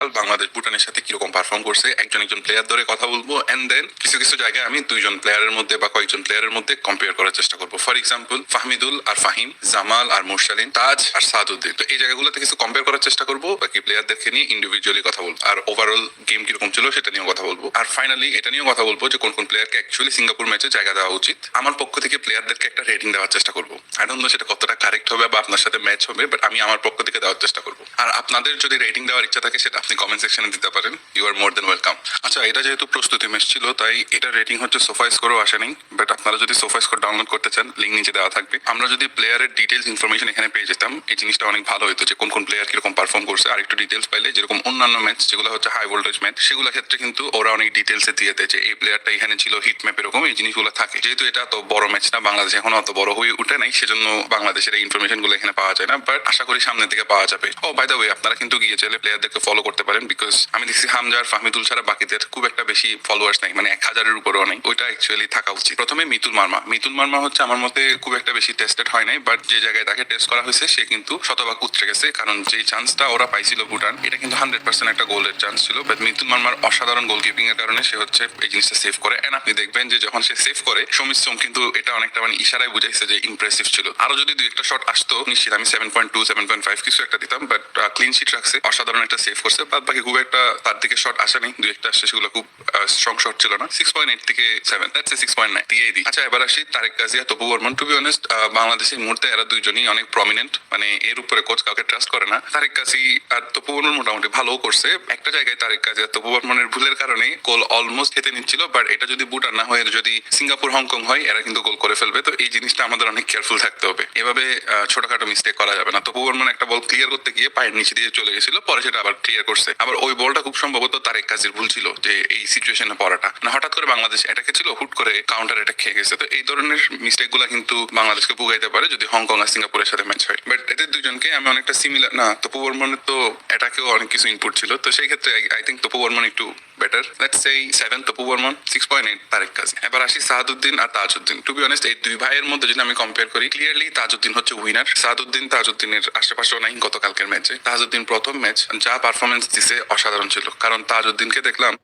বাংলাদেশ ভুটানের সাথে কিরকম পারফর্ম করছে একজন একজন প্লেয়ার ধরে কথা বলবো, এন্ড দেন কিছু কিছু জায়গায় আমি দুইজন প্লেয়ারের মধ্যে বা কয়েকজন প্লেয়ারের মধ্যে কম্পেয়ার করার চেষ্টা করবো। ফর এক্সাম্পল, ফাহমিদুল আর ফাহিম, জামাল আর মুরসালিন, তাজ আর সাদউদ্দিন। তো এই জায়গাগুলোতে কিছু কম্পেয়ার করার চেষ্টা করবো, বাকি প্লেয়ারদেরকে নিয়ে ইন্ডিভিজুয়ালি কথা বলবো, আর ওভারঅল গেম কিরকম ছিল সেটা নিয়েও কথা বলবো। আর ফাইনালি এটা নিয়েও কথা বলবো যে কোন কোন প্লেয়ারকে অ্যাকচুয়ালি সিঙ্গাপুর ম্যাচে জায়গা দেওয়া উচিত। আমার পক্ষ থেকে প্লেয়ারদেরকে একটা রেটিং দেওয়ার চেষ্টা করবো। আই ডোন্ট নো সেটা কতটা কারেক্ট হবে বা আপনার সাথে ম্যাচ হবে, বাট আমি আমার পক্ষ থেকে দেওয়ার চেষ্টা করবো। আর আপনাদের যদি রেটিং দেওয়ার ইচ্ছা থাকে সেটা আপনি কমেন্ট সেকশনে দিতে পারেন। You are more than welcome. আচ্ছা, এটা যেহেতু প্রস্তুতি ম্যাচ ছিল তাই এটা রেটিং হচ্ছে সোফা স্কোরও আসে নাই, বাট আপনারা যদি সোফা স্কোর ডাউনলোড করতে চান লিঙ্ক নিচে দেওয়া থাকবে। আমরা যদি প্লেয়ারের ডিটেলস ইনফরমেশন এখানে পেয়ে যেতাম এই জিনিসটা অনেক ভালো হতো, যে কোন কোন প্লেয়ার কিরকম পারফর্ম করছে। আর একটু ডিটেলস পাইলে যেরকম অন্যান্য ম্যাচ যেগুলো হচ্ছে হাই ভোল্টেজ ম্যাচ, সেগুলো ক্ষেত্রে কিন্তু ওরা অনেক ডিটেলসে দিয়ে দেয় যে এই প্লেয়ারটা এখানে ছিল, হিট ম্যাপ, এরকম এই জিনিসগুলো থাকে। যেহেতু এটা তো বড় ম্যাচ না, বাংলাদেশ এখন অত বড় হয়ে উঠে নাই, সেজন্য বাংলাদেশের এই ইনফরমেশন গুলো এখানে পাওয়া যায় না, বাট আশা করি সামনের দিকে পাওয়া যাবে। ও বাই দ্য ওয়ে, আপনারা কিন্তু গিয়ে চাইলে প্লেয়ারদেরকে ফলো করতে পারেন, বিকজ আমি দেখছি হামজা আর ফাহমিদুল ছাড়া বাকিদের খুব একটা বেশি ফলোয়ার্স নাই, মানে 1000-এর উপরেও নেই। ওইটা অ্যাকচুয়ালি থাকা উচিত। প্রথমে মিতুল মার্মা হচ্ছে আমার মতে খুব একটা বেশি টেস্টেড হয় নাই, বাট যে জায়গায় তাকে টেস্ট করা হয়েছে সে কিন্তু শতভাগ উতরে গেছে, কারণ যে চান্সটা ওরা পাইছিল ভুটান, এটা কিন্তু 100% একটা গোলের চান্স ছিল। বাট মিতুল মার্মার অসাধারণ গোলকিপিং এর কারণে সে হচ্ছে এই জিনিসটা সেভ করে। এন্ড আপনি দেখবেন যে যখন সে সেভ করে সমিত সোম কিন্তু এটা অনেকটা মানে ইশারায় বুঝাইছে যে ইমপ্রেসিভ ছিল। আরো যদি দুই একটা শট আসতো নিশ্চিত আমি 7.2 7.5 কিছু একটা দিতাম, বাট ক্লিন শিট রাখছে, অসাধারণ একটা সেভ করছে। বাদ বাকি খুব একটা তার দিকে শট আসে নাই, দুই একটা আসছে, সেগুলো খুব স্ট্রং শট ছিল না। 6.8 থেকে 7, দ্যাটস 6.9 দিয়েই দিই। আচ্ছা, এবার আসি তারেক গাজী আর Topu Barman. To be honest, বাংলাদেশের মুহূর্তে এরা দুইজনই অনেক প্রমিনেন্ট, মানে এর উপরে কোচ কাউকে ট্রাস্ট করে না। তারেক গাজী আর তপু বর্মন মোটামুটি ভালো করছে। একটা জায়গায় তারেক গাজী আর তপু বর্মনের ভুলের কারণে গোল অলমোস্ট খেতে নিচ্ছিল, বাট এটা যদি ভুটান না হয়, যদি সিঙ্গাপুর হংকং হয়, এরা কিন্তু গোল করে ফেলবে। তো এই জিনিসটা আমাদের অনেক কেয়ারফুল থাকতে হবে, এভাবে ছোটখাটো মিস্টেক করা যাবে না। তপু বর্মন একটা বল ক্লিয়ার করতে গিয়ে পায়ের নিচে দিয়ে চলে গেছিল, পরে সেটা আবার ক্লিয়ার করছে। আবার ওই বলটা খুব সম্ভবত তারেক গাজীর ভুল ছিল, যে এই সিচুয়েশনে পড়াটা না, হঠাৎ করে বাংলাদেশ অ্যাটাকে ছিল, হুট করে কাউন্টার অ্যাটাক খেয়ে গেছে। তো এই ধরনের মিস্টেক গুলা কিন্তু বাংলাদেশকে ভুগাইতে পারে যদি হংকং আর সিঙ্গাপুরের সাথে ম্যাচ হয়। বাট এদের দুজনকে আমি অনেকটা সিমিলার না, তপু বর্মনের তো অ্যাটাকেও অনেক কিছু ইনপুট ছিল, তো সেই ক্ষেত্রে আই থিঙ্ক তপু বর্মন একটু better. Let's say 7 Tapu Barman, 6.8 Tarek Gazi. এবার আসি সাদউদ্দিন আর তাজউদ্দিন। টু বি অনেস্ট, এই দুই ভাইয়ের মধ্যে যদি আমি কম্পেয়ার করি, ক্লিয়ারলি তাজউদ্দিন হচ্ছে উইনার। তাজউদ্দিনের আশেপাশেও নাই গতকালকের ম্যাচে। তাজউদ্দিন প্রথম ম্যাচ যা পারফরমেন্স দিছে অসাধারণ ছিল, কারণ তাজউদ্দিনকে দেখলাম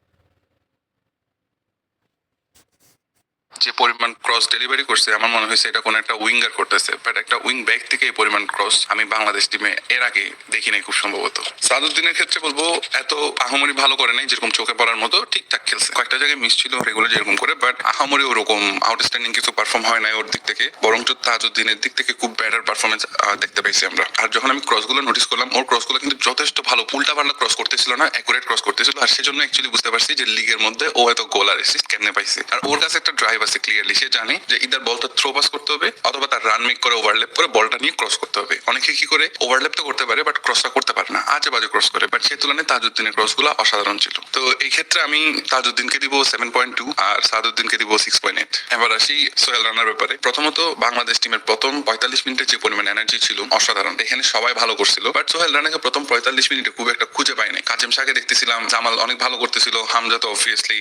যে পরিমাণ ক্রস ডেলিভারি করছে, আমার মনে হয়েছে এটা কোন একটা উইঙ্গার করতেছে, বাট একটা উইং ব্যাক থেকে এই পরিমাণ ক্রস আমি বাংলাদেশ টিমে এর আগে দেখি নাই খুব সম্ভবত। সাদউদ্দিনের ক্ষেত্রে বলবো এত আহামরি ভালো করে নাই, যেরকম চোখে পড়ার মতো ঠিকঠাক খেলছে। কয়েকটা জায়গায় মিস ছিল রেগুলার যেরকম করে, বাট আহামরি ওরকম আউটস্ট্যান্ডিং কিছু পারফর্ম হয় নাই ওর দিক থেকে, বরঞ্চ তাজউদ্দিনের দিক থেকে খুব বেটার পারফরমেন্স দেখতে পাইছি আমরা। আর যখন আমি ক্রসগুলো নোটিস করলাম, ওর ক্রসগুলো কিন্তু যথেষ্ট ভালো, উল্টা পাল্টা ক্রস করতেছিল না, অ্যাকুরেট ক্রস করতেছিল। আর সেজন্য অ্যাকচুয়ালি বুঝতে পারছি যে লিগের মধ্যে ও এত গোল আর অ্যাসিস্ট কেমনে পাইছে। আর ওর কাছে একটা ড্রাইভ আছে, ক্লিয়ারলি সে জানে যে ইদার বলটা থ্রো পাস করতে হবে অথবা তার রান মেক করে ওভারল্যাপ করে বলটা নিয়ে ক্রস করতে হবে। অনেকে কি করে ওভারল্যাপ তো করতে পারে বাট ক্রসটা করতে পারে না, আজে বাজে ক্রস করে। বাট সেই তুলনায় তাজউদ্দিনের ক্রস গুলো অসাধারণ ছিল। তো এই ক্ষেত্রে আমি তাজউদ্দিনকে দিব 7.2 আর সাদউদ্দিনকে দিব 6.8। এবার আসি সোহেল রানার ব্যাপারে। প্রথমত বাংলাদেশ টিমের প্রথম 45 মিনিটে যে পরিমাণ এনার্জি ছিল অসাধারণ, এখানে সবাই ভালো করছিল, বাট সোহেল রানাকে প্রথম 45 মিনিটে খুব একটা খুঁজে পাই নাই। কাজেম শাহকে দেখতেছিলাম, জামাল অনেক ভালো করতেছিল, হামজা তো অবভিয়াসলি,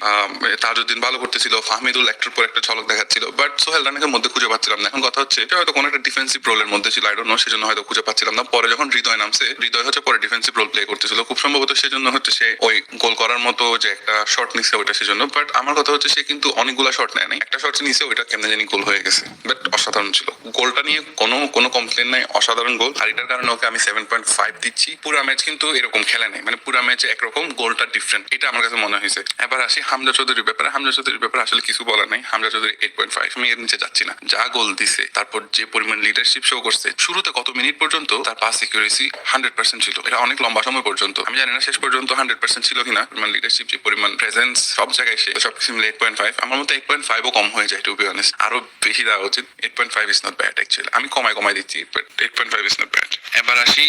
তাজউদ্দিন ভালো করতেছিল, ফাহমিদুল একটার পর একটা ঝলক দেখাচ্ছিল, বাট সোহেল রানাকে মধ্যে খুঁজে পাচ্ছিলাম না। এখন কথা হচ্ছে হয়তো কোনো একটা ডিফেন্সিভ রোলের মধ্যে ছিল, আই ডোন্ট নো, সেজন্য হয়তো খুঁজে পাচ্ছিলাম না। পরে যখন হৃদয় নামছে, হৃদয় হচ্ছে পরে ডিফেন্সিভ রোল প্লে করতেছিল, খুব সম্ভবত সেজন্য হচ্ছে সে ওই গোল করার মতো যে একটা শট নিচ্ছে ওইটা সেজন্য। বাট আমার কথা হচ্ছে সে কিন্তু অনেকগুলা শট নেয় নাই, একটা শট নিচ্ছে ওইটা কেমনে জানি গোল হয়ে গেছে, বাট অসাধারণ ছিল। গোলটা নিয়ে কোনো কমপ্লেন নাই, অসাধারণ গোল। আর এটার কারণে ওকে আমি 7.5 দিচ্ছি। পুরো ম্যাচ কিন্তু এরকম খেলে নাই, মানে পুরো ম্যাচে একরকম, গোলটা ডিফারেন্ট, এটা আমার কাছে মনে হয়েছে। এবার আসি হামজা চৌধুরীর ব্যাপারে। হামজা চৌধুরীর ব্যাপারে আসলে কিছু বলার নাই। হামজা চৌধুরী 8.5, আমি এর নিচে যাচ্ছি না। যা গোল দিছে, তারপর যে পরিমাণ লিডারশিপ শো করছে, শুরুতে কত মিনিট পর্যন্ত তার পাস সিকিউরিসি 100% ছিল, এটা অনেক লম্বা সময় পর্যন্ত। আমি জানি না শেষ পর্যন্ত 100% ছিল কিনা, মানে লিডারশিপ যে পরিমাণ প্রেজেন্স সব জায়গায়, সে সবকিছু মিলে 8.5। আমার মতো 8.5 ও কম হয়ে যায়, টু বি অনেস্ট, আরো বেশি দেওয়া উচিত। 8.5 ইজ নট ব্যাড অ্যাকচুয়ালি, আমি কমাই দিচ্ছি, বাট 8.5 ইজ নট ব্যাড। এবার আসি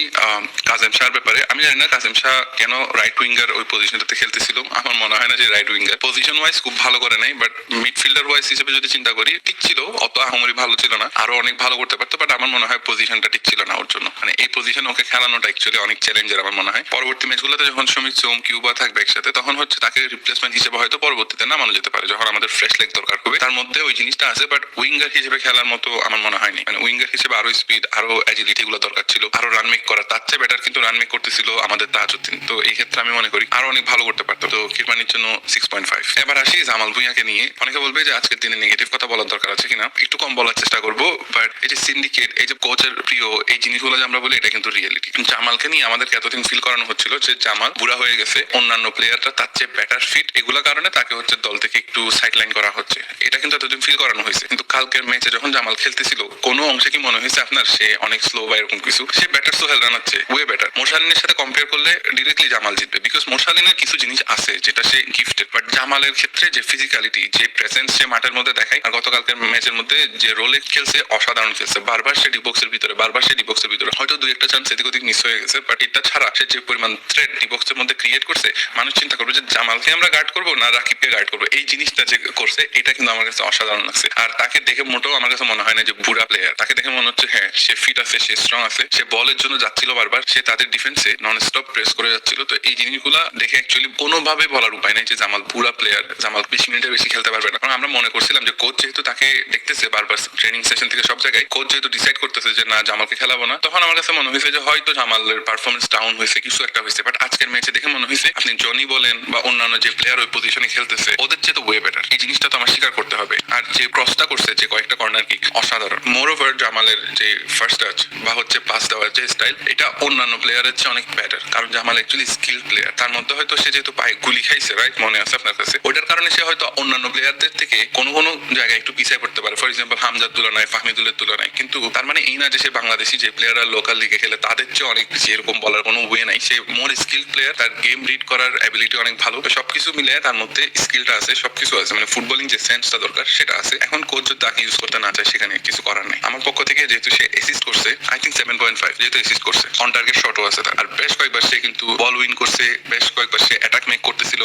কাজেম শাহর ব্যাপারে। আমি জানি না কাজেম শাহ কেন রাইট উইঙ্গার ওই পজিশনটাতে খেলতেছিল, আমার মনে হয় না যে রাইট উইঙ্গার পজিশন ওয়াইজ খুব ভালো করে নাই, বাট মিডফিল্ডার ওয়াইজ হিসেবে যদি চিন্তা করি ঠিক ছিল, অত আহামরি ভালো ছিল না, আরো অনেক ভালো করতে পারতো। বাট আমার মনে হয় পজিশনটা ঠিক ছিল না ওর জন্য, মানে এই পজিশনে ওকে খেলানোটা অ্যাকচুয়ালি অনেক চ্যালেঞ্জের আমার মনে হয়। পরবর্তী ম্যাচগুলোতে যখন সমিত সোম কিউবা থাকবে একসাথে, তখন হচ্ছে তাকে রিপ্লেসমেন্ট হিসেবে হয়তো পরবর্তীতে নামানো যেতে পারে যখন আমাদের ফ্রেশ লেগ দরকার হবে, তার মধ্যে ওই জিনিসটা আছে। বাট উইঙ্গার হিসেবে খেলার মতো আমার মনে হয়নি, মানে উইঙ্গার হিসেবে আরো স্পিড, আরো অ্যাজিলিটি গুলো দরকার ছিল, আরো রান মেক করা। তার চেয়ে বেটার কিন্তু রান মেক করতেছিল আমাদের তাজউদ্দিন। তো এই ক্ষেত্রে আমি মনে করি আরো অনেক ভালো করতে পারতো। তো কিরমানির জন্য 6.5। এবার আসি জামাল ভুঁইয়াকে নিয়ে। অনেকে বলবে যে আজকের দিনে নেগেটিভ কথা বলার দরকার আছে কিনা, একটু কম বলার চেষ্টা করবো। বাট এই যে সিন্ডিকেট, এই যে কোচের প্রিয়, এই জিনিসগুলো যে আমরা বলি এটা কিন্তু রিয়েলিটি। জামালকে নিয়ে আমাদেরকে এতদিন ফিল করানো হচ্ছিল যে জামাল বুড়া হয়ে গেছে, অন্যান্য প্লেয়াররা তার চেয়ে বেটার ফিট, এগুলো কারণে তাকে হচ্ছে দল থেকে একটু সাইডলাইন করা হচ্ছে, এটা কিন্তু এতদিন ফিল করানো হয়েছে। কিন্তু কালকের ম্যাচে যখন জামাল খেলতেছিল কোনো অংশে কি মনে হয়েছে আপনার সে অনেক স্লো বা এরকম কিছু? সে ব্যাটার সোহেল রানাচ্ছে ওয়ে বেটার। মোরসালিনের সাথে কম্পেয়ার করলে ডিরেক্টলি জামাল জিতবে, বিকজ মোরসালিনের কিছু জিনিস আছে যেটা সে গিফটেড। বাট জামালের ক্ষেত্রে যে ফিজিক্যালিটি, যে প্রেজেন্স সে মাঠের মধ্যে দেখায়, আর গতকালকের ম্যাচের মধ্যে যে রোলে খেলছে অসাধারণ খেলছে। বারবার সে ডিবক্সের ভিতরে, বারবার সে ডিবক্সের ভিতরে, হয়তো দুই একটা চান্স এদিক ওদিক মিস হয়ে গেছে, বাট এটা ছাড়া সে যে পরিমাণ থ্রেড ডিবক্সের মধ্যে ক্রিয়েট করছে, মানুষ চিন্তা করবে যে জামালকে আমরা গার্ড করবো না রাকিবকে গার্ড করবো। এই জিনিসটা যে করছে এটা কিন্তু আমার কাছে অসাধারণ লাগছে। আর তাকে দেখে মোটেও আমার কাছে মনে হয় না যে বুড়া প্লেয়ার। তাকে দেখে মনে হচ্ছে হ্যাঁ সে ফিট আছে, সে স্ট্রং আছে, সে বলের জন্য যাচ্ছিল বারবার, সে তাদের ডিফেন্সে নন স্টপ প্রেস করে যাচ্ছিল। তো এই জিনিসগুলা দেখে অ্যাকচুয়ালি কোনোভাবে বলার উপায় নেই যে জামাল বুড়া প্লেয়ার, জামাল 20 মিনিটের বেশি খেলতে পারবে না। কারণ আমরা মনে করছিলাম যে কোচ যেহেতু তাকে দেখতেছে বারবার ট্রেনিং সেশন থেকে সব জায়গায়, কোচ যেহেতু ডিসাইড করতেছে যে না জামালকে খেলাবো না, তখন আমার কাছে মনে হয়েছে যে হয়তো জামালের পারফরমেন্স ডাউন হয়েছে, কিছু একটা হয়েছে। বাট আজকের ম্যাচে দেখে মনে হয়েছে আপনি জনি বলেন বা অন্যান্য যে প্লেয়ার ওই পজিশনে খেলতেছে ওদের চেয়ে তো ওয়ে বেটার। এই জিনিসটা তো আমার স্বীকার করতে হবে। আর যে ক্রসটা করছে, যে কয়েকটা কর্নার কিক অসাধারণ। মোর ওভার জামালের যে ফার্স্ট টাচ বা হচ্ছে পাস দেওয়ার যে স্টাইল, এটা অন্যান্য প্লেয়ারের চেয়ে অনেক বেটার। কারণ জামাল অ্যাকচুয়ালি স্কিল প্লেয়ার। তার মধ্যে হয়তো সে যেহেতু পায়ে গুলি খাইছে, রাইট, মনে আছে আপনার কাছে, ওইটার কারণে সে হয়তো অন্যান্য প্লেয়ারদের থেকে কোনো কোনো জায়গায় একটু পিছিয়ে পড়তে পারে। ফর এক্সাম্পল হামজার তুলনায়, ফাহমিদুলের তুলনায়। কিন্তু তার মানে এই না যে সে বাংলাদেশি যে প্লেয়াররা লোকাল লিগে খেলে তাদের চেয়ে অনেক বেশি, এরকম বলার কোনো ওয়ে নাই। সে মোর স্কিল প্লেয়ার, তার গেম রিড করার অ্যাবিলিটি অনেক ভালো। সবকিছু মিলে তার মধ্যে স্কিলটা আছে, সবকিছু আছে, মানে ফুটবলিং যে সেন্সটা দরকার সেটা আছে। এখন কোচ যদি তাকে ইউজ করতে না চায় সেখানে কিছু করার নেই। আমার পক্ষ থেকে যেহেতু সে অ্যাসিস্ট করছে, আই থিঙ্ক 7.5, যেহেতু অ্যাসিস্ট করছে, অন টার্গেট শটও আছে তার। আর বেশ কয়েকবার সে কিন্তু বল উইন করছে, বেশ কয়েকবার সে অ্যাটাক মেক করতেছিল,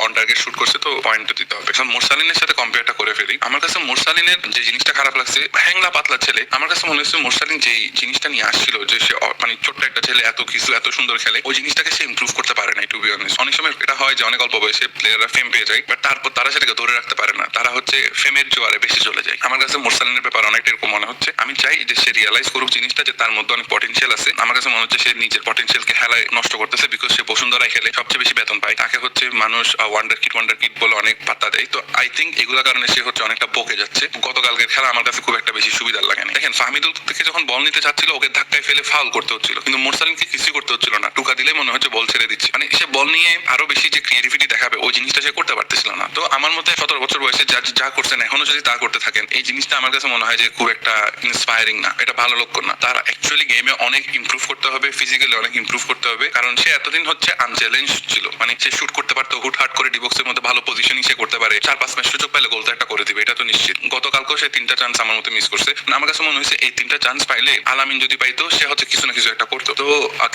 অন টার্গেট শুট করছে। তো পয়েন্ট দিতে হবে। এখন মোরসালিনের সাথে কম্পেয়ারটা করে ফেলি। আমার কাছে মোরসালিনের যে জিনিসটা খারাপ লাগছে, হ্যাংলা পাতলা ছেলে। আমার কাছে মনে হচ্ছে মোরসালিন যে জিনিসটা নিয়ে আসছিল, যে সে মানে ছোট্ট একটা ছেলে এত কিছু এত সুন্দর খেলে, ওই জিনিসটাকে সে ইমপ্রুভ করতে পারে নাই, টু বি অনেস্ট। অনেক সময় এটা হয় যে অনেক অল্প বয়সে প্লেয়াররা ফেম পেয়ে যায়, বাট তারপর তারা সেটাকে ধরে রাখতে পারে না, তারা হচ্ছে ফেমের জোয়ারে বেশি চলে যায়। আমার কাছে মোরসালিনের ব্যাপার অনেকটা এরকম মনে হচ্ছে। আমি চাই যে সে রিয়ালাইজ করুক জিনিসটা, যে তার মধ্যে অনেক পটেনশিয়াল আছে। আমার কাছে মনে হচ্ছে সে নিজের পটেনশিয়ালকে হেলায় নষ্ট করতেছে, বিকজ সে বসুন্ধরায় খেলে সবচেয়ে বেশি বেতন পায়, তাকে হচ্ছে মানুষ ওয়ান্ডার কিড বলে অনেক পাত্তা দেয়। তো আই থিঙ্ক এগুলোর কারণে সে হচ্ছে অনেকটা বকে যাচ্ছে। গতকালকের খেলা আমার কাছে খুব একটা বেশি সুবিধার লাগে না। দেখেন ফাহমিদুল থেকে যখন বল নিতে চাচ্ছিল, ওকে ধাক্কায় ফেলে ফাউল করতে হচ্ছিল, কিন্তু মোরসালিনকে কিছুই করতে হচ্ছিল না। টুকা দিলে মনে হচ্ছে বল ছেড়ে দিচ্ছে, মানে সে বল নিয়ে আরো বেশি যে ক্রিয়েটিভিটি দেখাবে ওই জিনিসটা সে করতে পারতেছিল না। তো আমার মতে 17 বছর বয়সে যা করছেন এখনো যদি তা করতে থাকেন, এই জিনিসটা আমার কাছে মনে হয় যে খুব একটা ইন্সপায়ারিং না, এটা ভালো লক্ষণ না। তার অ্যাকচুয়ালি গেমে অনেক ইমপ্রুভ করতে হবে, ফিজিক্যালি অনেক ইমপ্রুভ করতে হবে। কারণ সে এতদিন হচ্ছে আনচ্যালেঞ্জ ছিল, মানে সে শুট করতে পারতো, হুটহাট করে ডিবক্সের মধ্যে ভালো পজিশনিং সে করতে পারে, 4-5 ম্যাচ সুযোগ পাইলে গোল তো একটা করে দিবে, এটা তো নিশ্চিত। গতকালকেও সে 3টা চান্স আমার মতে মিস করছে। আমার কাছে মনে হয়েছে এই 3টা চান্স পাইলে আলামিন যদি পাইতো, সে হচ্ছে কিছু না কিছু একটা করতো। তো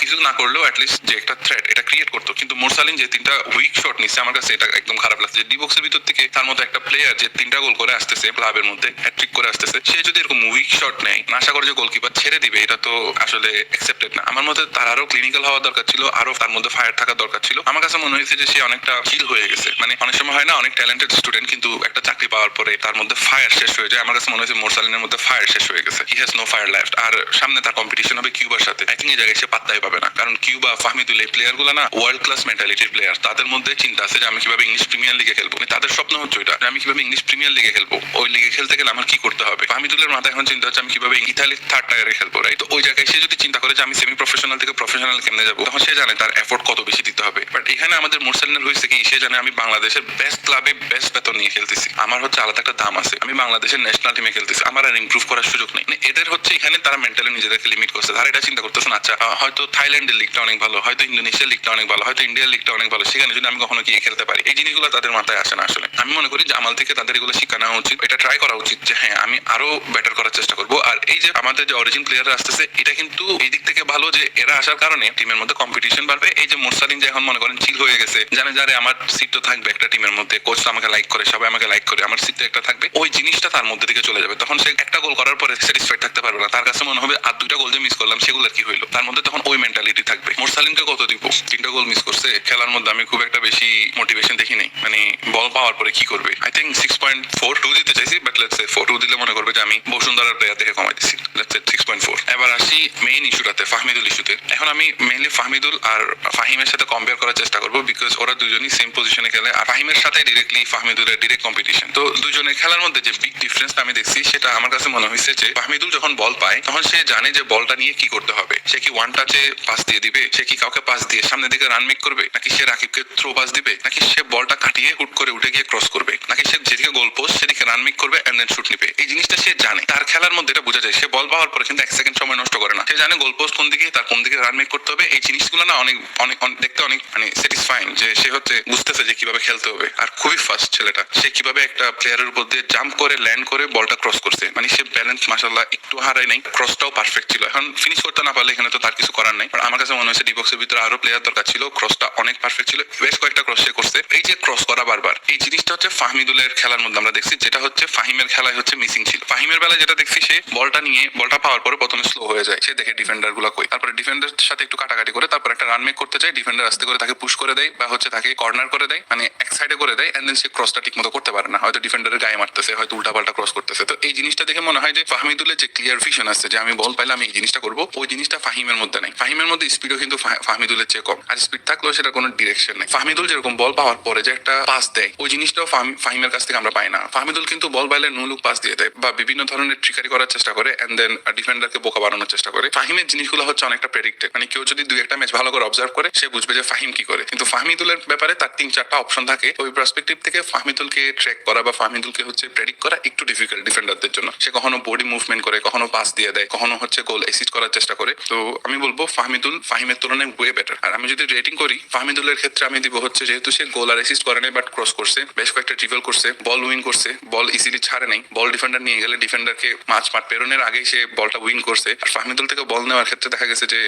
কিছু না করলেও অ্যাটলিস্ট যে একটা থ্রেট এটা ক্রিয়েট করতো। কিন্তু মোরসালিন যে 3টা উইক শট নিচ্ছে, আমার কাছে এটা একদম খারাপ লাগছে। ডিবক্সের ভিতর থেকে তার মতো একটা প্লেয়ার যে 3টা গোল করে আসতেছে, ক্লাবের মধ্যে হ্যাটট্রিক করে আসতেছে, সে যদি এরকম উইক শট নেয়, আশা করে যে গোলকিপার ছেড়ে দিবে, এটা তো আসলে অ্যাকসেপ্টেড না। আমার মতে তার আরো ক্লিনিক্যাল হওয়া দরকার ছিল, আরো তার মধ্যে ফায়ার থাকা দরকার ছিল। আমার কাছে মনে হয়েছে যে সে অনেকটা চিল হয়ে গেছে। মানে অনেক সময় হয় না, অনেক ট্যালেন্টেড স্টুডেন্ট কিন্তু একটা চাকরি পাওয়ার পরে তার মধ্যে ফায়ার শেষ হয়ে যায়। আমার কাছে মনে হয়েছে মোরসালিনের মধ্যে ফায়ার শেষ হয়ে গেছে, he has no fire left. আর সামনে তার কম্পিটিশন হবে কিউবার সাথে। আই থিঙ্ক এই জায়গায় সে পাত্তাই পাবে না, কারণ কিউবা, ফাহমিদুল, এই প্লেয়ার গুলো না ওয়ার্ল্ড ক্লাস মেন্টালিটির প্লেয়ার। তাদের মধ্যে চিন্তা আছে যে আমি কিভাবে ইংলিশ প্রিমিয়ার লিগে খেলবো, তাদের স্বপ্ন হচ্ছে ওইটা, আমি কিভাবে ইংলিশ প্রিমিয়ার লিগে খেলবো। ওই লিগে খেলতে গেলে আমার কি করতে হবে। ফাহমিদুলের মাথায় এখন চিন্তা হচ্ছে আমি কিভাবে ইতালির 3rd টায়ারে খেলবো, রাইট। তো ওই জায়গায় সে যদি চিন্তা করে যে আমি সেমি প্রফেশনাল থেকে প্রফেশনাল কেমনে যাবো, তখন সে জানে তার এফোর্ট কত বেশি দিতে হবে। বাট এখানে আমাদের মোরসালিনের হয়েছে কি, সে জানে আমি বাংলাদেশের বেস্ট ক্লাবে বেস্ট বেতন নিয়ে খেলতেছি, আমার হচ্ছে আলাদা একটা দাম আছে, আমি বাংলাদেশের ন্যাশনাল টিমে খেলতেছি, আমার আর ইমপ্রুভ করার সুযোগ নেই। এদের হচ্ছে এখানে তারা মেন্টালি নিজেদেরকে লিমিট করছে। তারা এটা চিন্তা করতেছেন আচ্ছা হয়তো থাইল্যান্ডের লিগটা অনেক ভালো, হয়তো ইন্দোনেশিয়ার লিগটা অনেক ভালো, হয়তো ইন্ডিয়ার লিগটা অনেক ভালো, সেখানে যদি আমি কখনো গিয়ে খেলতে পারি, এই জিনিসগুলো তাদের মাথায় আসে না। আসলে আমি মনে করি জামাল থেকে তাদের এগুলো শিক্ষা নেওয়া উচিত, এটা ট্রাই করা উচিত যে হ্যাঁ আমি আরো বেটার করার চেষ্টা করবো। আর এই যে আমাদের যে অরিজিন প্লেয়াররা আসতেছে, এটা কিন্তু এই দিক থেকে ভালো যে এরা আসার কারণে টিমের মধ্যে কম্পিটিশন বাড়বে। এই যে মোরসালিন যে এখন মনে করেন চিল হয়ে গেছে, জানে যারে আমার সিট তো থাকবে একটা টিমের মধ্যে, কোচ আমাকে লাইক করে, সবাই আমাকে লাইক করে, আমার সিট তো একটা থাকবে, ওই জিনিসটা তার মধ্যে থেকে চলে যাবে। তখন সে একটা গোল করার পরে স্যাটিসফাইড থাকতে পারবে না, তার কাছে মনে হবে আর 2টা গোল যে মিস করলাম সেগুলো কি হইলো, তার মধ্যে তখন ওই মেন্টালিটি থাকবে। মোরসালিনকে কত দিব, 3টা গোল মিস করছে, করছে খেলার মধ্যে আমি খুব একটা বেশি মোটিভেশন দেখি নাই, মানে বল পাওয়ার পরে কি করবে। আই থিঙ্ক 6.42 দিতে চাইছি, বাট লেটস সে 4.2 দিলে মনে করবে যে আমি বসুন্ধরার প্লেয়ার দেখে কমাই দিচ্ছি। Let's say 6.4। এবার আসি মেইন ইস্যুটাতে, ফাহমিদুল ইস্যুতে। এখন আমি মেইনলি ফাহমিদুল আর ফাহিমের সাথে কম্পেয়ার করার চেষ্টা করবো, বিকজ ওরা দুজনই সেম পজিশনে খেলে, আর ফাহিমের সাথে ডিরেক্টলি ফাহমিদুলের ডিরেক্ট কম্পিটিশন। তো দুজনের খেলার মধ্যে যে বিগ ডিফারেন্স আমি দেখছি সেটা আমার কাছে মনে হয়েছে যে ফাহমিদুল যখন বল পায় তখন সে জানে যে বলটা নিয়ে কি করতে হবে। সে কি ওয়ান টাচে পাস দিয়ে দিবে, সে কি কাউকে পাস দিয়ে সামনের দিকে রান মেক করবে, নাকি সে রাকিবকে থ্রো পাস দিবে, নাকি সে বলটা কাটিয়ে হুট করে উঠে গিয়ে ক্রস করবে, নাকি সে যেদিকে গোল পোস্ট সেদিকে রান মেক করবে এন্ড দেন শুট নিবে। এই জিনিসটা সে জানে, তার খেলার মধ্যে এটা বোঝা যায়। সে বল পাওয়ার পরে কিন্তু 1 সেকেন্ড সময় নষ্ট করে না, সে জানে গোল পোস্ট কোন দিকে, তার কোন দিকে রান মেক করতে হবে। এই জিনিসগুলো না অনেক অনেক দেখতে অনেক মানে স্যাটিসফাইং, যে সে হচ্ছে বুঝতেছে যে কিভাবে খেলতে হবে। আর খুবই ফাস্ট ছেলেটা, সে কিভাবে একটা প্লেয়ারের উপর দিয়ে জাম্প করে ল্যান্ড করে বলটা ক্রস করছে, মানে সে ব্যালেন্স মাশাআল্লাহ একটু হারায় নাই, ক্রসটাও পারফেক্ট ছিল। এখন ফিনিশ করতে না পারলে এখানে তো তার কিছু করার নাই, বাট আমার কাছে মনে হয়েছে ডিবক্সের ভিতরে আরো প্লেয়ার দরকার ছিল। ক্রসটা অনেক পারফেক্ট ছিল, বেশ কয়েকটা ক্রস সে করছে। এই যে ক্রস করা বারবার, এই জিনিসটা হচ্ছে ফাহমিদুলের খেলার মধ্যে আমরা দেখছি, যেটা হচ্ছে ফাহিমের খেলায় হচ্ছে মিসিং ছিল। ফাহিমের বেলায় যেটা দেখছি, সে বলটা নিয়ে বলটা পাওয়ার পরে প্রথমে স্লো হয়ে যায়, সে দেখে ডিফেন্ডার গুলা কই, তারপরে ডিফেন্ডার সাথে একটু কাটাকাটি করে তারপর একটা রান মেক করতে চায়, ডিফেন্ডার আস্তে করে তাকে পুশ করে দেয় বা হচ্ছে তাকে কর্নার করে দেয়, মানে এক সাইডে করে দেয়, এন্ড দেন সে ক্রসটা ঠিক মতো করতে পারে না, হয়তো ডিফেন্ডারের গায়ে মারতেছে, হয়তো উল্টাপাল্টা ক্রস করতেছে। তো এই জিনিসটা দেখে মনে হয় যে ফাহমিদুলের যে ক্লিয়ার ভিশন আছে যে আমি বল পাইলে আমি এই জিনিসটা করবো, ওই জিনিসটা ফাহিমের মধ্যে নাই। ফাহিমের মধ্যে স্পিডও কিন্তু ফাহমিদুলের চেয়ে কম, আর স্পিড থাকলেও সেটা কোনো ডিরেকশন নেই। ফাহমিদুল যেরকম বল পাওয়ার পরে যে একটা পাস দেয়, ওই জিনিসটাও ফাহিমের কাছ থেকে আমরা পাই না। ফাহমিদুল কিন্তু বল পাইলে নুলুক পাস দিয়ে দেয় বা বিভিন্ন ধরনের ট্রিকারি করার চেষ্টা করে, এন্ড দেন ডিফেন্ডারকে বোকা বানানোর চেষ্টা করে। ফাহিমের জিনিসগুলো হচ্ছে অনেকটা প্রেডিক্টেড, মানে কেউ যদি 2-1টা ম্যাচ ভালো করে অবজার্ভ করে সে বুঝবে যে ফাহিম কি করে। কিন্তু ফাহমিদুলের ব্যাপারে তার 3-4টা অপশন থাকে, ওই পার্সপেক্টিভ থেকে ফাহমিদুলকে ট্র্যাক করা বা ফাহমিদুলকে হচ্ছে প্রেডিক্ট করা একটু ডিফিকাল্ট ডিফেন্ডারদের জন্য। সে কখনো বডি মুভমেন্ট করে, কখনো পাস দিয়ে দেয়, কখনো হচ্ছে গোল অ্যাসিস্ট করার চেষ্টা করে। তো আমি বলবো ফাহমিদুল ফাহিমের তুলনায় ওয়ে বেটার। আর আমি যদি রেটিং করি ফাহমিদুলের ক্ষেত্রে আমি দিব হচ্ছে, যেহেতু সে গোল আর অ্যাসিস্ট করে নাই বাট ক্রস করছে, বেশ কয়েকটা ড্রিবল করছে, বল উইন করছে, বল ইজিলি ছাড়ে নাই, বল ডিফেন্ডার নিয়ে গেলে ডিফেন্ডারকে মাঠ পেরোনের আগেই সে বলটা উইন করছে। আর ফাহমিদুল থেকে বল নেওয়ার ক্ষেত্রে দেখা গেছে যে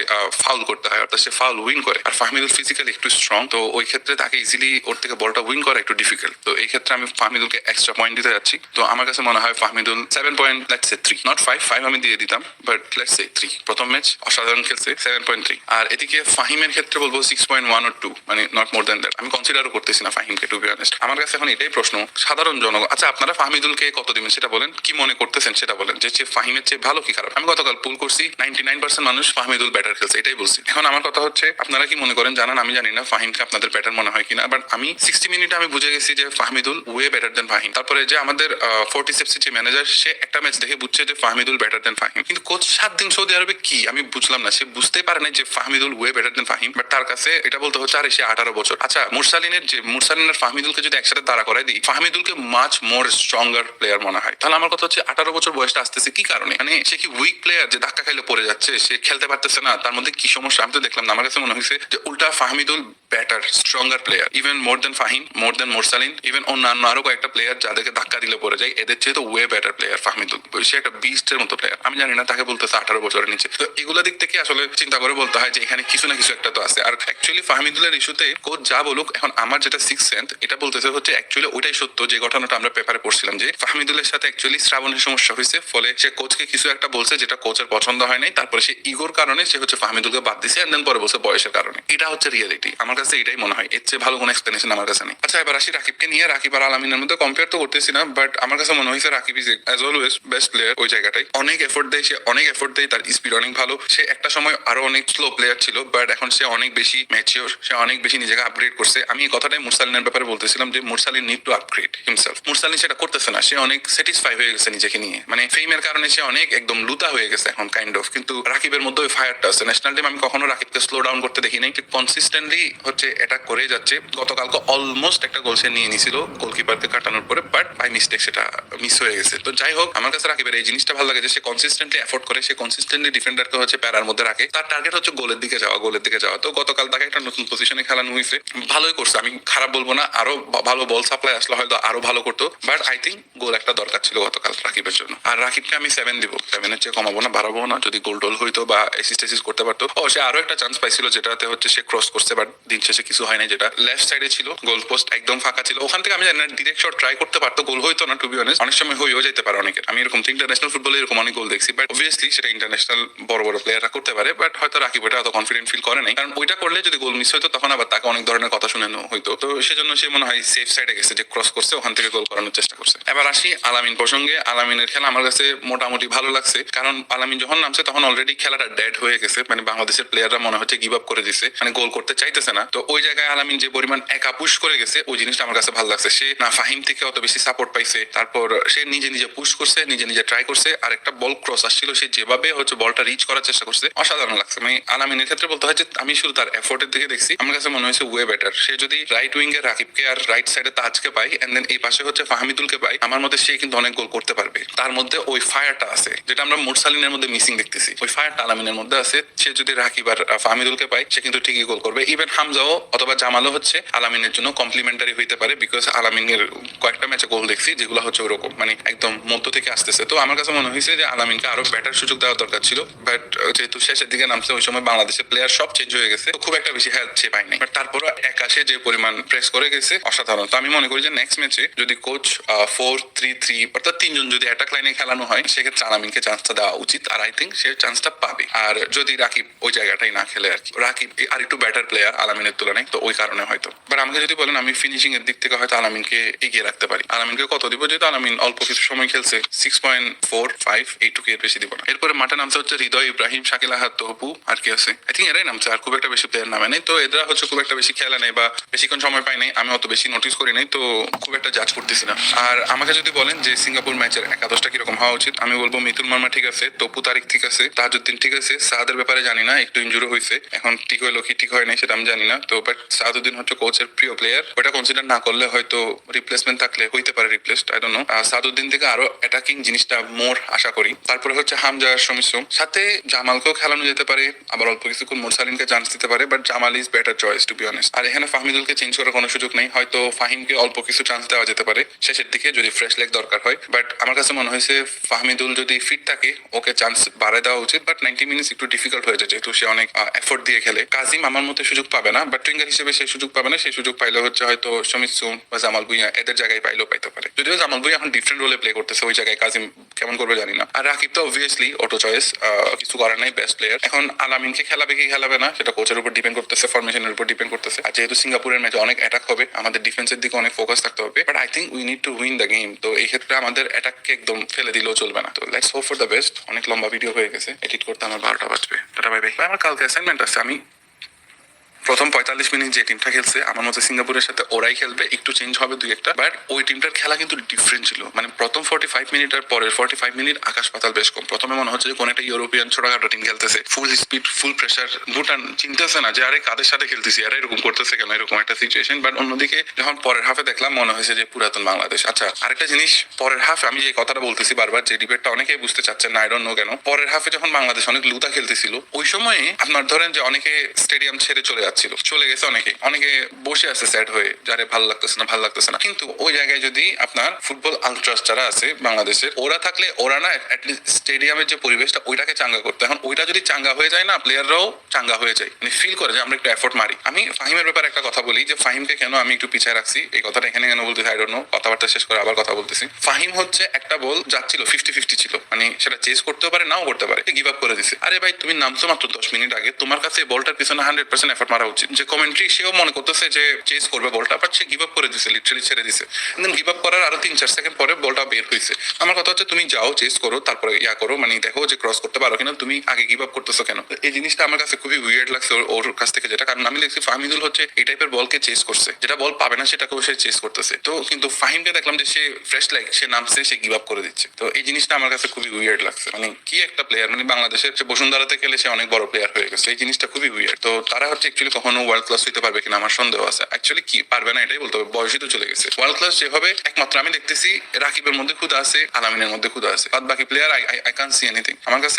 ফাউল করতে হয়, অর্থাৎ সে ফাউল উইন করে। আর ফাহমিদুল ফিজিক্যালি একটু স্ট্রং, তো ওই ক্ষেত্রে তাকে ইজিলি ওর থেকে বলটা উইন করা একটু ডিফিকাল্ট। তো এই ক্ষেত্রে আমি ফাহমিদুলকে এক্সট্রা পয়েন্ট দিতে যাচ্ছি। তো আমার কাছে মনে হয় ফাহমিদুল 7.3, নট 5 আমি দিয়ে দিতাম, বাট লেটস সে 3। প্রথম ম্যাচ অসাধারণ খেলছে, 7.3। আর এদিকে ফাহিমের ক্ষেত্রে বলবো 6.1 or 2, মানে নট মোর দ্যান দ্যাট। আমি কনসিডারও করতেছি না ফাহিমকে, টু বি অনেস্ট। আমার কাছে এখন এটাই প্রশ্ন, সাধারণ জনগণ, আচ্ছা আপনারা ফাহমিদুলকে কত দিবেন সেটা বলেন, কি মনে করতেছেন সেটা বলেন, যে ফাহিমের চেয়ে ভালো কি খারাপ। আমি গতকাল পুল করছি, 99% মানুষ ফাহমিদুল ব্যাটার খেলছে, এটাই বলছি। এখন আমার কথা হচ্ছে আপনারা কি মনে করেন জানান, আমি জানি না ফাহিমকে আপনাদের ব্যাটার মনে হয় কিনা, বাট আমি 60 মিনিটে আমি বুঝে গেছি যে ফাহমিদুল ওয়ে বেটার দেন ফাহিম। তারপরে যে আমাদের 40 যে ম্যানেজার, সে একটা ম্যাচ দেখে বুঝছে যে ফাহমিদুল বেটার দেন ফাহিম, কিন্তু কোচ 7 দিন সৌদি আরবে কি আমি বুঝলাম না, সে বুঝতে পারে না যে Fahmidul way better then Fahim, but তার কাছে এটা বলতে হচ্ছে আরে সে 18 বছর। আচ্ছা মুরসালিনের ফাহমিদুলকে যদি একসাথে দাঁড়া করাই দিই, ফাহমিদুলকে মাচ মোর স্ট্রঙ্গার প্লেয়ার মনে হয়। তাহলে আমার কথা হচ্ছে 18 বছর বয়সটা আসতেছে কি কারণে, মানে সে কি উইক প্লেয়ার যে ধাক্কা খাইলে পড়ে যাচ্ছে, সে খেলতে পারতেছে না, তার মধ্যে কি সমস্যা আমি তো দেখলাম না। আমার কাছে মনে হয়েছে যে উল্টা Fahmidul better stronger player, even more than Fahim, more than Morsalin, even অন্যান্য আরো কয়েকটা প্লেয়ার যাদেরকে ধাক্কা দিলে পড়ে যায়, এদের চেয়ে তো ওয়ে বেটার প্লেয়ার ফাহমিদুল। সে একটা বিস্টের মতো প্লেয়ার। আমি জানি না তাকে বলতেছে 18 বছরের নিচে। তো এগুলা দিক থেকে আসলে চিন্তা করে বলতে হয় যে এখানে কিছু না কিছু একটা তো আছে। আর অ্যাকচুয়ালি ফাহমিদুলের ইস্যুতে কোচ যা বলুক, এখন আমার যেটা 6th সেন্স এটা বলতেছে হচ্ছে অ্যাকচুয়ালি ওইটাই সত্য, যে ঘটনাটা আমরা পেপারে পড়ছিলাম যে ফাহমিদুলের সাথে অ্যাকচুয়ালি শ্রাবণের সমস্যা হয়েছে, ফলে সে কোচকে কিছু একটা বলছে যেটা কোচের পছন্দ হয় নাই, তারপরে সে ইগোর কারণে সে হচ্ছে ফাহমিদুলকে বাদ দিছে, এন্ড দেন পরে বলছে বয়সের কারণে। এটা হচ্ছে রিয়েলিটি, আমার কাছে এটাই মনে হয়, এর চেয়ে ভালো কোনো এক্সপ্লেনেশন আমার কাছে নেই। আচ্ছা এবার আসি রাকিবকে নিয়ে। রাকিব আর আলামিনের মধ্যে কম্পেয়ার তো করতেছি না, বাট আমার কাছে মনে হয়েছে Rakib is as always best player. ওই জায়গাটাই অনেক এফোর্ট দেয়, সে অনেক এফোর্ট দেয়, তার স্পিড অনেক ভালো। সে একটা সময় আরো অনেক স্লো প্লেয়ার ছিল, বাট এখন সে অনেক বেশি ম্যাচিওর, সে অনেক বেশি নিজেকে আপগ্রেড করছে। আমি এই কথাটাই মুরসালিনের ব্যাপারে বলতেছিলাম যে মুরসালিন নিড টু আপগ্রেড হিমসেলফ। মুরসালিন সেটা করতেছে না, সে অনেক স্যাটিসফাই হয়ে গেছে নিজেকে নিয়ে, মানে ফেমের কারণে সে অনেক একদম লুতা হয়ে গেছে এখন কাইন্ড অফ। কিন্তু রাকিবের মধ্যে ওই ফায়ারটা আছে। ন্যাশনাল টিম আমি কখনো রাকিবকে স্লো ডাউন করতে দেখি নাই, কনসিস্টেন্টলি হচ্ছে অ্যাটাক করে যাচ্ছে। গতকালকে অলমোস্ট একটা গোল সে নিয়ে নিছিল গোলকিপারকে কাটানোর পরে, বাট বাই মিস্টেক সেটা মিস হয়ে গেছে। তো যাই হোক, আমার কাছে রাকিবের এই জিনিসটা ভালো লাগে যে সে কনসিস্টেন্টলি এফোর্ট করে, সে কনসিস্টেন্টলি ডিফেন্ডারকে হচ্ছে প্যারার মধ্যে রাখে। তার টার্গেট হচ্ছে গোলের দিকে যাওয়া। তো গতকাল তাকে একটা নতুন পজিশনে খেলানো হয়েছে, ভালোই করছে, আমি খারাপ বলবো না। আরো ভালো বল সাপ্লাই আসলে হয়তো আরো ভালো করতো, বাট আই থিঙ্ক গোল একটা দরকার ছিল গতকাল রাকিবের জন্য। আর রাকিবকে আমি 7 দিব, 7-এর চেয়ে কমাবো না, বাড়াবো না। যদি গোল টোল হইতো বা অ্যাসিস্ট করতে পারতো। সে আরো একটা চান্স পাইছিল যেটাতে হচ্ছে সে ক্রস করছে, বাট দিন শেষে কিছু হয় না, যেটা লেফট সাইডে ছিল, গোল পোস্ট একদম ফাঁকা ছিল, ওখান থেকে আমি জানি না ডিরেক্ট শট ট্রাই করতে পারতো, গোল হইতো না টু বি অনেস্ট, অনেক সময় হয়েও যেতে পারে অনেকের। আমি এরকম ইন্টারন্যাশনাল ফুটবলে এরকম অনেক গোল দেখছি, বাট অবভিয়াসলি সেটা ইন্টারন্যাশনাল বড় বড় প্লেয়াররা করতে পারে, বাট হয়তো রাকিব ওটা এত কনফিডেন্ট ফিল করে নাই, কারণ ওইটা করলে যদি গোল মিস হইতো তখন আবার তাকে অনেক ধরনের কথা শুনে হইতো। তো সেজন্য সে মনে হয় সেফ সাইডে গেছে, যে ক্রস করছে ওখান থেকে গোল করানোর চেষ্টা করছে। এবার আসি আলামিন প্রসঙ্গে। আলামিনের খেলা আমার কাছে মোটামুটি ভালো লাগছে, কারণ আলামিন যখন নামছে তখন অলরেডি খেলাটা ডেড হয়ে গেছে, মানে বাংলাদেশের প্লেয়াররা মনে হচ্ছে গিভ আপ করে দিছে, মানে গোল করতে চাইতেছে না। তো ওই জায়গায় আলামিন যে পরিমাণ একা পুশ করে গেছে, ওই জিনিসটা আমার কাছে ভালো লাগছে। সে না ফাহিম থেকে অত বেশি সাপোর্ট পাইছে, তারপর সে নিজে নিজে পুশ করছে, নিজে নিজে ট্রাই করছে, আর একটা বল ক্রস আসছিল, সে যেভাবে হচ্ছে বলটা রিচ করার চেষ্টা করছে, অসাধারণ লাগছে। মানে আলামিনের ক্ষেত্রে বলতে হয় যে আমি শুধু তার এফোর্টের দিকে দেখছি, আমার কাছে মনে হয়েছে ওয়ে বেটার। সে যদি রাইট উইং এ রাকিবকে আর রাইট সাইডে তাজকে পাই, এন্ড দেন এই পাশে হচ্ছে ফাহমিদুলকে পাই, আমার মধ্যে সে কিন্তু অনেক গোল করতে পারবে। তার মধ্যে ওই ফায়ারটা আছে, যেটা আমরা মুরসালিনের মধ্যে মিসিং দেখতেছি, ওই ফায়ারটা আলামিনের মধ্যে আছে। সে যদি রাকিব আর ফাহমিদুলকে পাই, সে কিন্তু ঠিকই গোল করবে। ইভেন হামজাও অথবা জামালও হচ্ছে আলামিনের জন্য কমপ্লিমেন্টারি হইতে পারে, বিকজ আলামিনের কয়েকটা ম্যাচে গোল দেখছি যেগুলো হচ্ছে ওরকম, মানে একদম মধ্য থেকে আসতেছে। তো আমার কাছে মনে হয়েছে যে আলামিনকে আরো বেটার সুযোগ দেওয়া দরকার ছিল, বাট যেহেতু শেষের দিকে নামছে, ওই সময় বাংলাদেশের প্লেয়ার সব চেঞ্জ হয়ে গেছে, খুব একটা বেশি হেল্প সে পায়নি। বাট তারপরও একাশে যে পরিমাণ প্রেস করে গেছে অসাধারণ। তো আমি মনে করি যে নেক্সট ম্যাচে যদি কোচ 4-3-3 অর্থাৎ তিনজন যদি অ্যাটাক লাইনে খেলানো হয়, সেক্ষেত্রে আলামিনকে চান্সটা দেওয়া উচিত, আর আই থিঙ্ক সে চান্সটা পাবে। আর যদি রাকিব ওই জায়গাটাই না খেলে আর কি, রাকিব আর একটু বেটার প্লেয়ার আলামিনের তুলনায়, তো ওই কারণে হয়তো। বাট আমাকে যদি বলেন, আমি ফিনিশিং এর দিক থেকে হয়তো আলামিনকে এগিয়ে রাখতে পারি। আলামিনকে কত দিব, যেহেতু আলামিন অল্প কিছু সময় খেলছে, 6.45 এইটুকু, এর বেশি দিব না। এরপরে মাঠে নামছে হচ্ছে হৃদয় ইব্রাহিম, শাকিল আহাদ, তহপু, আর কি আছে আই থিঙ্ক এরাই নামছে, আর খুব একটা বেশি প্লেয়ার নামে নাই। তো এরা হচ্ছে খুব একটা বেশি খেলা নেই বা বেশিক্ষণ সময় পাই নাই, আমি অত বেশি নোটিস করি নাই, তো খুব একটা জাজ করতেছি না। আর আমাকে যদি বলেন যে সিঙ্গাপুর ম্যাচের একাদশটা কিরকম হওয়া উচিত, আমি বলবো মিতুল মার্মা ঠিক আছে, তপু তারিক ঠিক আছে, তাজউদ্দিন ঠিক আছে, সাদের ব্যাপারে জানি না, একটু ইনজুরি হয়েছে, এখন ঠিক হইলো কি ঠিক হয় নাই সেটা আমি জানি না। তো বাট সাদউদ্দিন হচ্ছে কোচের প্রিয় প্লেয়ার, ওটা কনসিডার না করলে হয়তো রিপ্লেসমেন্ট থাকলে হইতে পারে replaced, I don't know. Saaduddin থেকে আরো অ্যাটাকিং জিনিসটা মোর আশা করি। তারপরে হচ্ছে হামজা সমিশ্রম, সাথে জামালকেও খেলানো যেতে পারে, আবার অল্প কিছুক্ষণ মুরসালিনকে চান্স দিতে পারে, but Jamal is better choice to be honest. আর এখানে ফাহমিদুলকে চেঞ্জ করার কোনো সুযোগ নেই, হয়তো ফাহিমকে অল্প কিছু চান্স দেওয়া যেতে পারে শেষের দিকে যদি ফ্রেশ লেগ দরকার হয়। বাট আমার কাছে মনে হয়েছে ফাহমিদুল যদি ফিট থাকে, ওকে চান্স বাড়ায় দেওয়া উচিত। বাট 90 মিনিটস একটু ডিফিকাল্ট হয়ে যায়, যেহেতু সে অনেক এফোর্ট দিয়ে খেলে। কাজিম আমার মতে সুযোগ পাবে না, বাট টুইঙ্গার হিসেবে সে সুযোগ পাবে না, সেই সুযোগ পাইলে হচ্ছে হয়তো সমিত সুন বা জামাল ভুঁইয়া, এদের জায়গায় পাইলেও পাইতে পারে। যদিও জামাল ভুঁইয়া এখন ডিফারেন্ট রোলে প্লে করতেছে, ওই জায়গায় কাজিম কেমন করবে জানি না। আর রাকিব তো অবভিয়াসলি অটো চয়েস, কিছু করার নাই, বেস্ট প্লেয়ার। এখন আলামিনকে খেলাবে কি খেলাবে না সেটা কোচের উপর ডিপেন্ড করতেছে, ফরমেশনের উপর ডিপেন্ড করতেছে। আর যেহেতু সিঙ্গাপুরের ম্যাচে অনেক অ্যাটাক হবে, আমাদের ডিফেন্সের দিকে অনেক ফোকাস থাকতে হবে, but I think we need to win the game. তো এই ক্ষেত্রে আমাদের অ্যাটাককে একদম ফেলে দিলেও চলবে না। তো let's hope for the best. অনেক লম্বা ভিডিও হয়ে গেছে, এডিট করতে আমার 12টা বাজবে। Tata bye bye. আমার কালকে অ্যাসাইনমেন্ট আছে। আমি প্রথম 45 মিনিট যে টিমটা খেলছে, আমার মতে সিঙ্গাপুরের সাথে ওরাই খেলবে, একটু চেঞ্জ হবে দুই একটা, বাট ওই টিমটার খেলা কিন্তু ডিফারেন্ট ছিল। মানে প্রথম 45 মিনিট আর পরের 45 মিনিট আকাশ পাতাল বেশ কম। প্রথমে মনে হচ্ছে যে কোন একটা ইউরোপিয়ান ছোটখাটো টিম খেলতেছে, ফুল স্পিড, ফুল প্রেসার, ভুটান চিনতেছে না যে আরে কাদের সাথে খেলতেছি, আর এরকম করতেছে কেন, এরকম একটা সিচুয়েশন। বাট অন্যদিকে যখন পরের হাফে দেখলাম, মনে হয়েছে যে পুরাতন বাংলাদেশ। আচ্ছা, আরেকটা জিনিস, পরের হাফ, আমি যে কথাটা বলতেছি বারবার, যে ডিবেটটা অনেকেই বুঝতে চাচ্ছেন না, আই ডোন্ট নো কেন। পরের হাফে যখন বাংলাদেশ অনেক লুতা খেলতেছিল, ওই সময়ে আপনার ধরেন যে অনেকে স্টেডিয়াম ছেড়ে চলে যাচ্ছিল, চলে গেছে, অনেকে বসে আছে স্যাড হয়ে, যারে ভালো লাগতেছে না। কিন্তু ওই জায়গায় যদি আপনার ফুটবল আলট্রাস যারা আছে বাংলাদেশের, ওরা থাকলে ওরা না অ্যাটলিস্ট স্টেডিয়ামের যে পরিবেশটা, ওইটাকে চাঙ্গা করতে। এখন ওইটা যদি চাঙ্গা হয়ে যায় না, প্লেয়াররাও চাঙ্গা হয়ে যায়, মানে ফিল করে যে আমরা একটু এফোর্ট মারি। আমি ফাহিমের ব্যাপারে একটা কথা বলি, যে ফাহিমকে কেন আমি একটু পিছায় রাখছি, এই কথাটা এখানে কেন বলতেছি আই ডোন্ট নো, কথাবার্তা শেষ করে আবার কথা বলতেছি। ফাহিম হচ্ছে একটা বল যাচ্ছিল 50-50 ছিল, মানে সেটা চেস করতেও পারে, নাও করতে পারে, গিভ আপ করে দিছে। আরে ভাই, তুমি নামছো মাত্র 10 মিনিট আগে, তোমার কাছে বলটার পিছনে 100% এফোর্ট মারা উচিত। যে কমেন্ট্রি, সেও মনে করতেছে যে চেস করবে বলটা, বাট সে গিভ আপ করে দিছে, লিটারালি ছেড়ে দিছে। দেন গিভ আপ করার আরো 3-4 সেকেন্ড পরে বলটা বের হয়েছে। আমার কথা হচ্ছে, তুমি যাও চেস করো, তারপরে ইয়া করো, মানে দেখো যে ক্রস করতে পারো কিনা, তুমি আগে গিভ আপ করতেছো কেন? এই জিনিসটা আমার কাছে খুবই উইয়ার্ড লাগছে ওর কাছ থেকে, যেটা কারণ আমি দেখছি ফাহমিদুল হচ্ছে এই টাইপের বলকে চেস করছে, যেটা বল পাবে না সেটাকেও সে চেস করতেছে। তো কিন্তু ফাহিমকে দেখলাম যে সে ফ্রেশ লাইক, সে নামছে, সে গিভ আপ করে দিচ্ছে। তো এই জিনিসটা আমার কাছে খুবই উইয়ার্ড লাগছে। মানে কি একটা প্লেয়ার, মানে বাংলাদেশের সে বসুন্ধরাতে খেলে সে অনেক বড় প্লেয়ার হয়ে গেছে, এই জিনিসটা খুবই উইয়ার্ড। তো তারা হচ্ছে অ্যাকচুয়ালি কখনো ওয়ার্ল্ড ক্লাস হইতে পারবে কিনা আমার সন্দেহ আছে। অ্যাকচুয়ালি কি পারবে না এটাই বলতে হবে, বয়সই তো চলে গেছে। ওয়ার্ল্ড ক্লাস যেভাবে একমাত্র আমি দেখতেছি রাকিবের মধ্যে ক্ষুধা আছে, আলামিনের মধ্যে ক্ষুধা আছে, বাদ বাকি player I can see anything. আমার কাছে